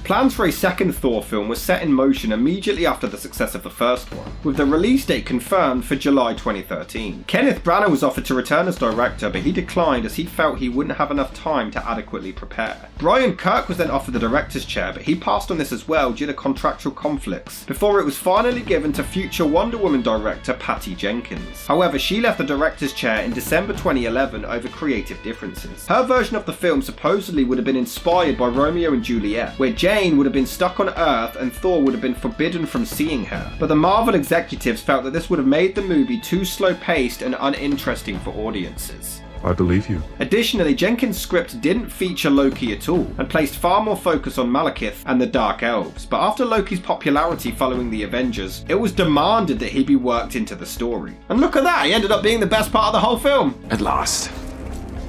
Plans for a second Thor film were set in motion immediately after the success of the first one, with the release date confirmed for July 2013. Kenneth Branagh was offered to return as director, but he declined as he felt he wouldn't have enough time to adequately prepare. Brian Kirk was then offered the director's chair, but he passed on this as well due to contractual conflicts, before it was finally given to future Wonder Woman director Patty Jenkins. However, she left the director's chair in December 2011 over creative differences. Her version of the film supposedly would have been inspired by Romeo and Juliet, where Jane would have been stuck on Earth and Thor would have been forbidden from seeing her. But the Marvel executives felt that this would have made the movie too slow-paced and uninteresting for audiences. I believe you. Additionally, Jenkins' script didn't feature Loki at all, and placed far more focus on Malekith and the Dark Elves, but after Loki's popularity following the Avengers, it was demanded that he be worked into the story. And look at that, he ended up being the best part of the whole film! At last.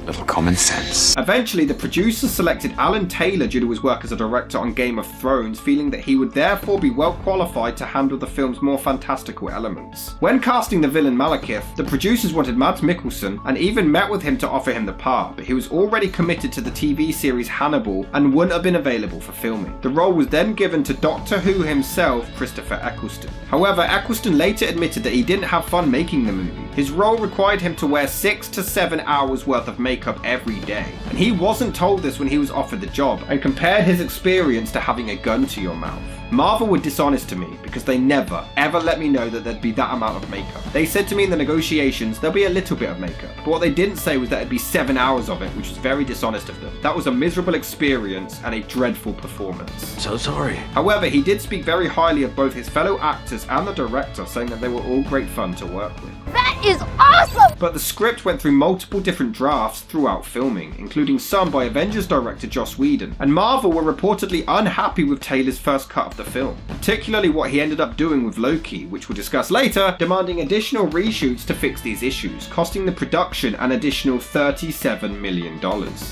Little common sense. Eventually, the producers selected Alan Taylor due to his work as a director on Game of Thrones, feeling that he would therefore be well qualified to handle the film's more fantastical elements. When casting the villain Malekith, the producers wanted Mads Mikkelsen and even met with him to offer him the part, but he was already committed to the TV series Hannibal and wouldn't have been available for filming. The role was then given to Doctor Who himself, Christopher Eccleston. However, Eccleston later admitted that he didn't have fun making the movie. His role required him to wear 6 to 7 hours worth of makeup every day, and he wasn't told this when he was offered the job, and compared his experience to having a gun to your mouth. Marvel were dishonest to me because they never, ever let me know that there'd be that amount of makeup. They said to me in the negotiations there'll be a little bit of makeup, but what they didn't say was that it'd be 7 hours of it, which was very dishonest of them. That was a miserable experience and a dreadful performance. So sorry. However, he did speak very highly of both his fellow actors and the director, saying that they were all great fun to work with. That is awesome! But the script went through multiple different drafts throughout filming, including some by Avengers director Joss Whedon, and Marvel were reportedly unhappy with Taylor's first cut of the film, particularly what he ended up doing with Loki, which we'll discuss later, demanding additional reshoots to fix these issues, costing the production an additional $37 million.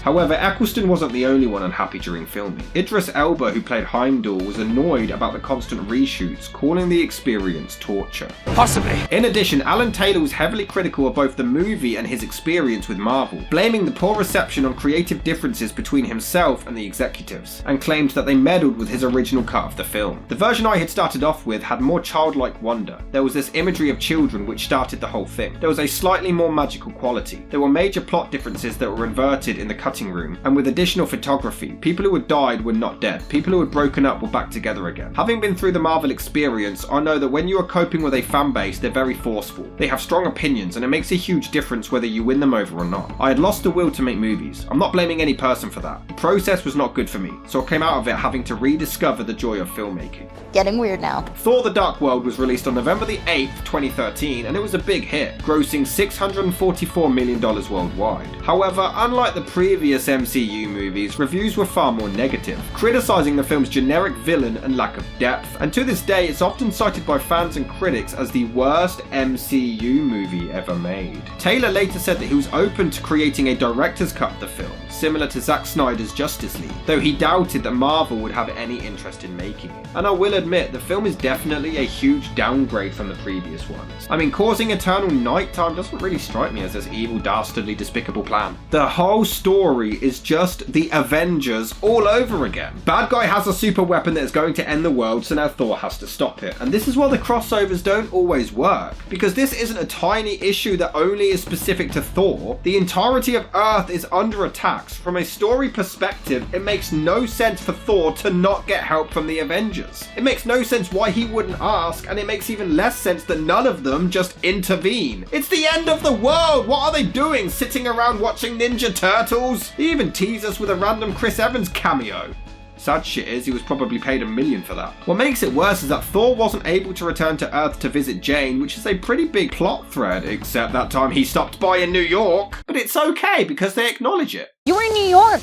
However, Eccleston wasn't the only one unhappy during filming. Idris Elba, who played Heimdall, was annoyed about the constant reshoots, calling the experience torture. Possibly. In addition, Alan Taylor was heavily critical of both the movie and his experience with Marvel, blaming the poor reception on creative differences between himself and the executives, and claimed that they meddled with his original cut of the film. The version I had started off with had more childlike wonder. There was this imagery of children which started the whole thing. There was a slightly more magical quality. There were major plot differences that were inverted in the cutting room, and with additional photography, people who had died were not dead. People who had broken up were back together again. Having been through the Marvel experience, I know that when you are coping with a fan base, they're very forceful. They have strong opinions, and it makes a huge difference whether you win them over or not. I had lost the will to make movies. I'm not blaming any person for that. The process was not good for me, so I came out of it having to rediscover the joy of filmmaking. Getting weird now. Thor: The Dark World was released on November the 8th, 2013, and it was a big hit, grossing $644 million worldwide. However, unlike the previous MCU movies, reviews were far more negative, criticizing the film's generic villain and lack of depth, and to this day it's often cited by fans and critics as the worst MCU movie ever made. Taylor later said that he was open to creating a director's cut of the film, similar to Zack Snyder's Justice League, though he doubted that Marvel would have any interest in making it. And I will admit, the film is definitely a huge downgrade from the previous ones. I mean, causing eternal nighttime doesn't really strike me as this evil, dastardly, despicable plan. The whole story is just the Avengers all over again. Bad guy has a super weapon that is going to end the world, so now Thor has to stop it. And this is why the crossovers don't always work, because this isn't a tiny issue that only is specific to Thor. The entirety of Earth is under attack. From a story perspective, it makes no sense for Thor to not get help from the Avengers. It makes no sense why he wouldn't ask, and it makes even less sense that none of them just intervene. It's the end of the world! What are they doing? Sitting around watching Ninja Turtles? They even tease us with a random Chris Evans cameo. Sad shit is, he was probably paid $1 million for that. What makes it worse is that Thor wasn't able to return to Earth to visit Jane, which is a pretty big plot thread, except that time he stopped by in New York. But it's okay, because they acknowledge it. You were in New York.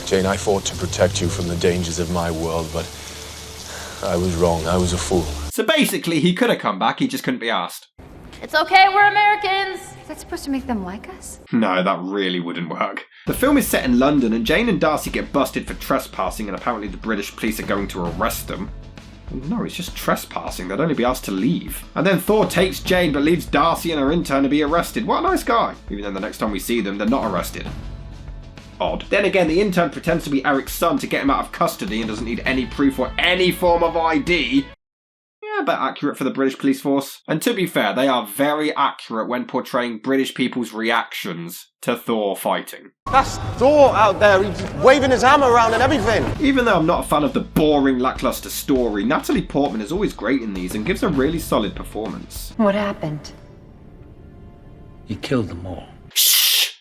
Jane, I fought to protect you from the dangers of my world, but I was wrong. I was a fool. So basically, he could have come back, he just couldn't be asked. It's okay, we're Americans. Is that supposed to make them like us? No, that really wouldn't work. The film is set in London, and Jane and Darcy get busted for trespassing, and apparently the British police are going to arrest them. No, it's just trespassing. They'd only be asked to leave. And then Thor takes Jane, but leaves Darcy and her intern to be arrested. What a nice guy. Even though the next time we see them, they're not arrested. odd. Then again, the intern pretends to be Eric's son to get him out of custody and doesn't need any proof or any form of ID. Yeah, but accurate for the British police force. And to be fair, they are very accurate when portraying British people's reactions to Thor fighting. That's Thor out there, he's waving his hammer around and everything. Even though I'm not a fan of the boring, lackluster story, Natalie Portman is always great in these and gives a really solid performance. What happened? He killed them all.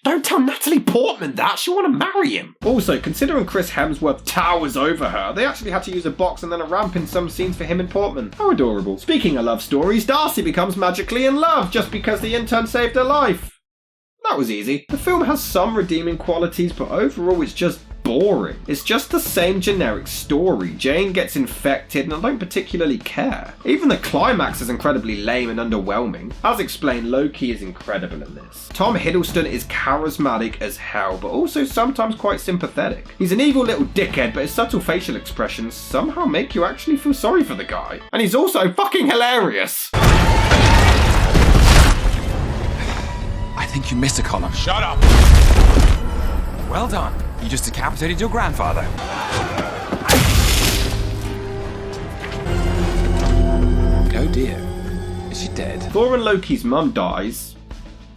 Don't tell Natalie Portman that, she'll want to marry him. Also, considering Chris Hemsworth towers over her, they actually had to use a box and then a ramp in some scenes for him and Portman. How adorable. Speaking of love stories, Darcy becomes magically in love just because the intern saved her life. That was easy. The film has some redeeming qualities, but overall it's just boring. It's just the same generic story. Jane gets infected and I don't particularly care. Even the climax is incredibly lame and underwhelming. As explained, Loki is incredible in this. Tom Hiddleston is charismatic as hell, but also sometimes quite sympathetic. He's an evil little dickhead, but his subtle facial expressions somehow make you actually feel sorry for the guy. And he's also fucking hilarious. I think you missed a column. Shut up! Well done. You just decapitated your grandfather. Oh dear. Is she dead? Thor and Loki's mum dies.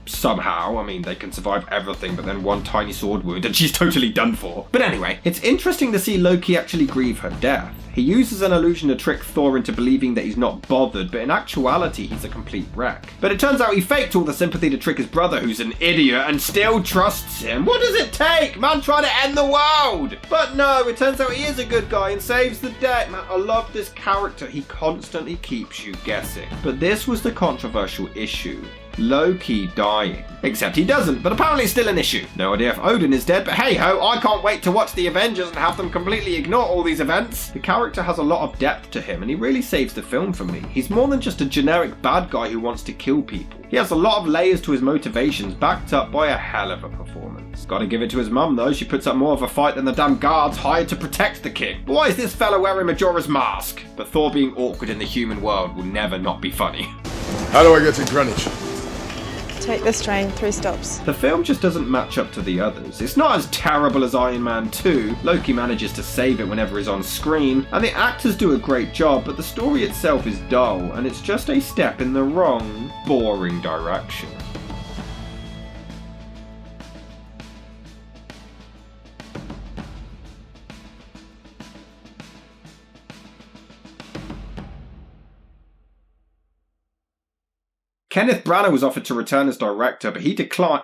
Somehow. I mean, they can survive everything, but then one tiny sword wound and she's totally done for. But anyway, it's interesting to see Loki actually grieve her death. He uses an illusion to trick Thor into believing that he's not bothered, but in actuality he's a complete wreck. But it turns out he faked all the sympathy to trick his brother, who's an idiot, and still trusts him. What does it take? Man trying to end the world! But no, it turns out he is a good guy and saves the day. Man, I love this character. He constantly keeps you guessing. But this was the controversial issue. Loki dying. Except he doesn't, but apparently it's still an issue. No idea if Odin is dead, but hey ho, I can't wait to watch the Avengers and have them completely ignore all these events. The character has a lot of depth to him and he really saves the film for me. He's more than just a generic bad guy who wants to kill people. He has a lot of layers to his motivations, backed up by a hell of a performance. Gotta give it to his mum though, she puts up more of a fight than the damn guards hired to protect the king. But why is this fella wearing Majora's mask? But Thor being awkward in the human world will never not be funny. How do I get to Greenwich? Take this train, 3 stops. The film just doesn't match up to the others. It's not as terrible as Iron Man 2, Loki manages to save it whenever he's on screen, and the actors do a great job, but the story itself is dull, and it's just a step in the wrong, boring direction. Kenneth Branagh was offered to return as director, but he declined.